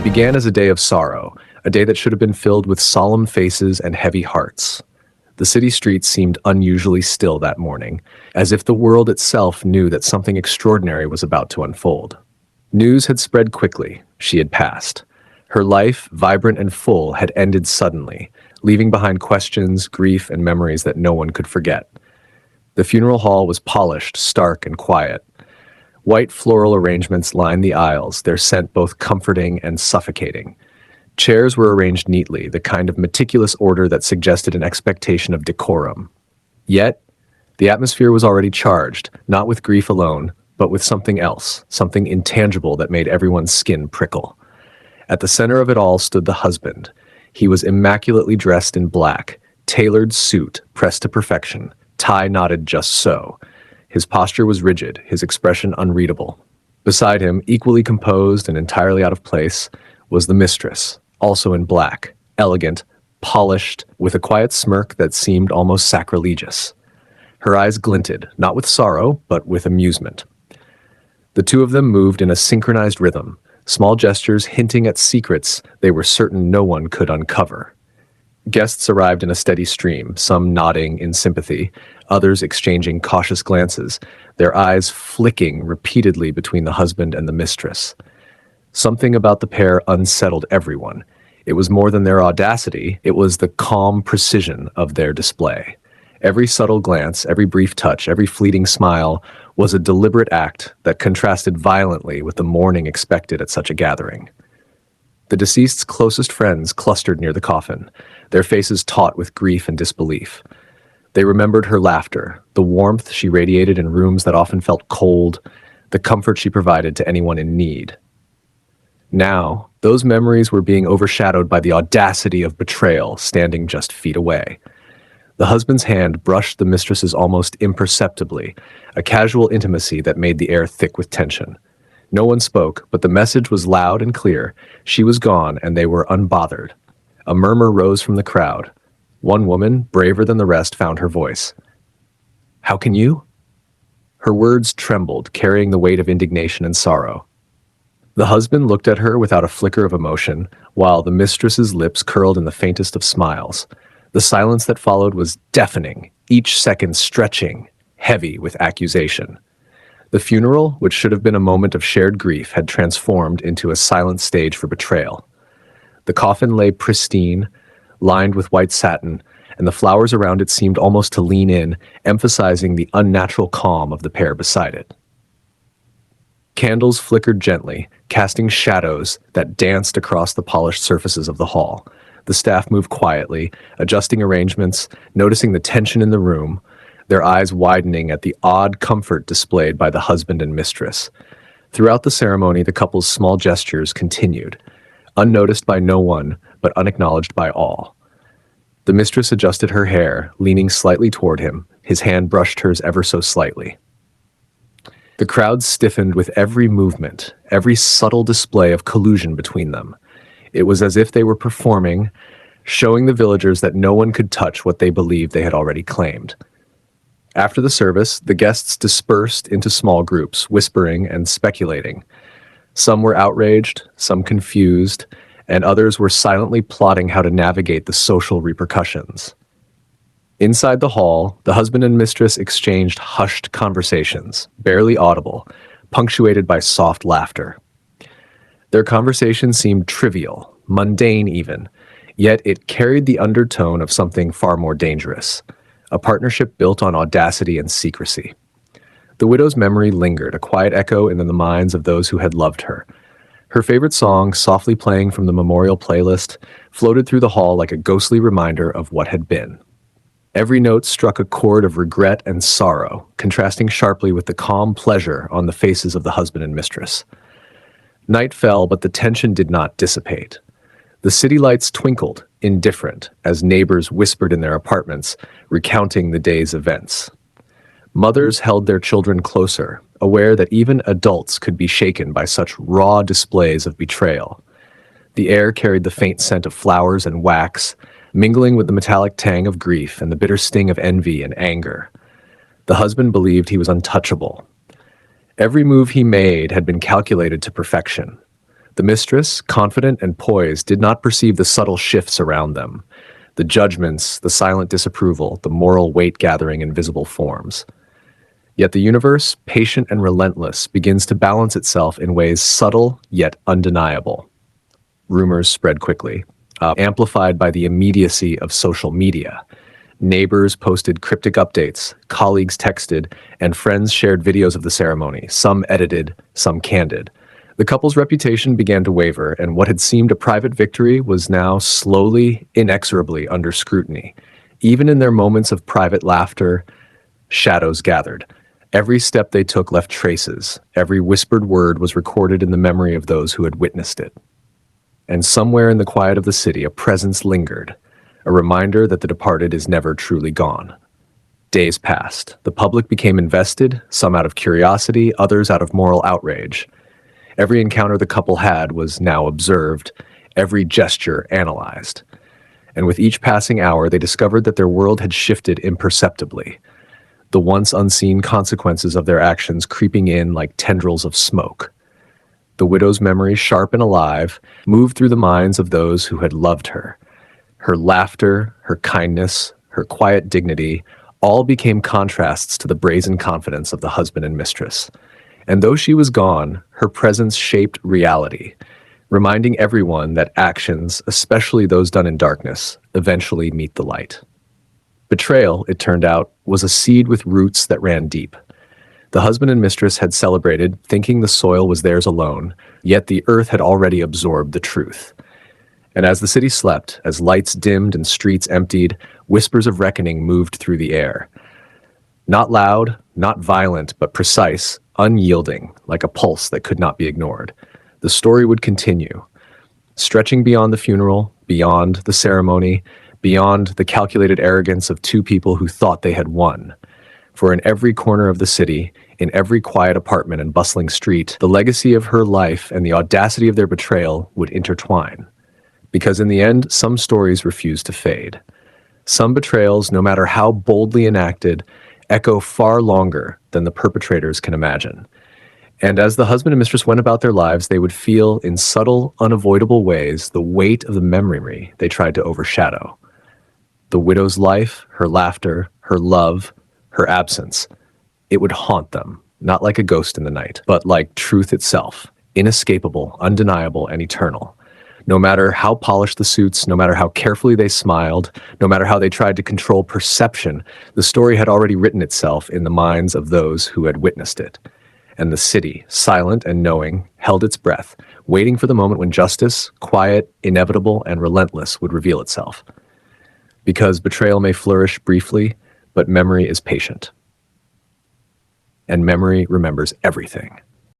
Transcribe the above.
began as a day of sorrow, a day that should have been filled with solemn faces and heavy hearts. The city streets seemed unusually still that morning, as if the world itself knew that something extraordinary was about to unfold. News had spread quickly. She had passed. Her life, vibrant and full, had ended suddenly, leaving behind questions, grief, and memories that no one could forget. The funeral hall was polished, stark, and quiet. White floral arrangements lined the aisles, their scent both comforting and suffocating. Chairs were arranged neatly, the kind of meticulous order that suggested an expectation of decorum. Yet, the atmosphere was already charged, not with grief alone, but with something else, something intangible that made everyone's skin prickle. At the center of it all stood the husband. He was immaculately dressed in black, tailored suit pressed to perfection, tie knotted just so. His posture was rigid, his expression unreadable. Beside him, equally composed and entirely out of place, was the mistress, also in black, elegant, polished, with a quiet smirk that seemed almost sacrilegious. Her eyes glinted, not with sorrow, but with amusement. The two of them moved in a synchronized rhythm, small gestures hinting at secrets they were certain no one could uncover. Guests arrived in a steady stream, some nodding in sympathy, others exchanging cautious glances, their eyes flicking repeatedly between the husband and the mistress. Something about the pair unsettled everyone. It was more than their audacity, it was the calm precision of their display. Every subtle glance, every brief touch, every fleeting smile was a deliberate act that contrasted violently with the mourning expected at such a gathering. The deceased's closest friends clustered near the coffin, their faces taut with grief and disbelief. They remembered her laughter, the warmth she radiated in rooms that often felt cold, the comfort she provided to anyone in need. Now, those memories were being overshadowed by the audacity of betrayal standing just feet away. The husband's hand brushed the mistress's almost imperceptibly, a casual intimacy that made the air thick with tension. No one spoke, but the message was loud and clear. She was gone, and they were unbothered. A murmur rose from the crowd. One woman, braver than the rest, found her voice. "How can you?" Her words trembled, carrying the weight of indignation and sorrow. The husband looked at her without a flicker of emotion, while the mistress's lips curled in the faintest of smiles. The silence that followed was deafening, each second stretching, heavy with accusation. The funeral, which should have been a moment of shared grief, had transformed into a silent stage for betrayal. The coffin lay pristine, lined with white satin, and the flowers around it seemed almost to lean in, emphasizing the unnatural calm of the pair beside it. Candles flickered gently, casting shadows that danced across the polished surfaces of the hall. The staff moved quietly, adjusting arrangements, noticing the tension in the room, their eyes widening at the odd comfort displayed by the husband and mistress. Throughout the ceremony, the couple's small gestures continued, unnoticed by no one, but unacknowledged by all. The mistress adjusted her hair, leaning slightly toward him. His hand brushed hers ever so slightly. The crowd stiffened with every movement, every subtle display of collusion between them. It was as if they were performing, showing the villagers that no one could touch what they believed they had already claimed. After the service, the guests dispersed into small groups, whispering and speculating. Some were outraged, some confused, and others were silently plotting how to navigate the social repercussions. Inside the hall, the husband and mistress exchanged hushed conversations, barely audible, punctuated by soft laughter. Their conversation seemed trivial, mundane even, yet it carried the undertone of something far more dangerous, a partnership built on audacity and secrecy. The widow's memory lingered, a quiet echo in the minds of those who had loved her. Her favorite song, softly playing from the memorial playlist, floated through the hall like a ghostly reminder of what had been. Every note struck a chord of regret and sorrow, contrasting sharply with the calm pleasure on the faces of the husband and mistress. Night fell, but the tension did not dissipate. The city lights twinkled, indifferent, as neighbors whispered in their apartments, recounting the day's events. Mothers held their children closer, aware that even adults could be shaken by such raw displays of betrayal. The air carried the faint scent of flowers and wax, mingling with the metallic tang of grief and the bitter sting of envy and anger. The husband believed he was untouchable. Every move he made had been calculated to perfection. The mistress, confident and poised, did not perceive the subtle shifts around them, the judgments, the silent disapproval, the moral weight gathering in visible forms. Yet the universe, patient and relentless, begins to balance itself in ways subtle yet undeniable. Rumors spread quickly, amplified by the immediacy of social media. Neighbors posted cryptic updates, colleagues texted, and friends shared videos of the ceremony, some edited, some candid. The couple's reputation began to waver, and what had seemed a private victory was now slowly, inexorably under scrutiny. Even in their moments of private laughter, shadows gathered. Every step they took left traces. Every whispered word was recorded in the memory of those who had witnessed it. And somewhere in the quiet of the city, a presence lingered, a reminder that the departed is never truly gone. Days passed. The public became invested, some out of curiosity, others out of moral outrage. Every encounter the couple had was now observed, every gesture analyzed. And with each passing hour, they discovered that their world had shifted imperceptibly, the once unseen consequences of their actions creeping in like tendrils of smoke. The widow's memory, sharp and alive, moved through the minds of those who had loved her. Her laughter, her kindness, her quiet dignity, all became contrasts to the brazen confidence of the husband and mistress. And though she was gone, her presence shaped reality, reminding everyone that actions, especially those done in darkness, eventually meet the light. Betrayal, it turned out, was a seed with roots that ran deep. The husband and mistress had celebrated, thinking the soil was theirs alone, yet the earth had already absorbed the truth. And as the city slept, as lights dimmed and streets emptied, whispers of reckoning moved through the air. Not loud, not violent, but precise, unyielding, like a pulse that could not be ignored. The story would continue, stretching beyond the funeral, beyond the ceremony, beyond the calculated arrogance of two people who thought they had won. For in every corner of the city, in every quiet apartment and bustling street, the legacy of her life and the audacity of their betrayal would intertwine. Because in the end, some stories refuse to fade. Some betrayals, no matter how boldly enacted, echo far longer than the perpetrators can imagine. And as the husband and mistress went about their lives, they would feel in subtle, unavoidable ways the weight of the memory they tried to overshadow. The widow's life, her laughter, her love, her absence, it would haunt them, not like a ghost in the night, but like truth itself, inescapable, undeniable, and eternal. No matter how polished the suits, no matter how carefully they smiled, no matter how they tried to control perception, the story had already written itself in the minds of those who had witnessed it. And the city, silent and knowing, held its breath, waiting for the moment when justice, quiet, inevitable, and relentless, would reveal itself. Because betrayal may flourish briefly, but memory is patient. And memory remembers everything.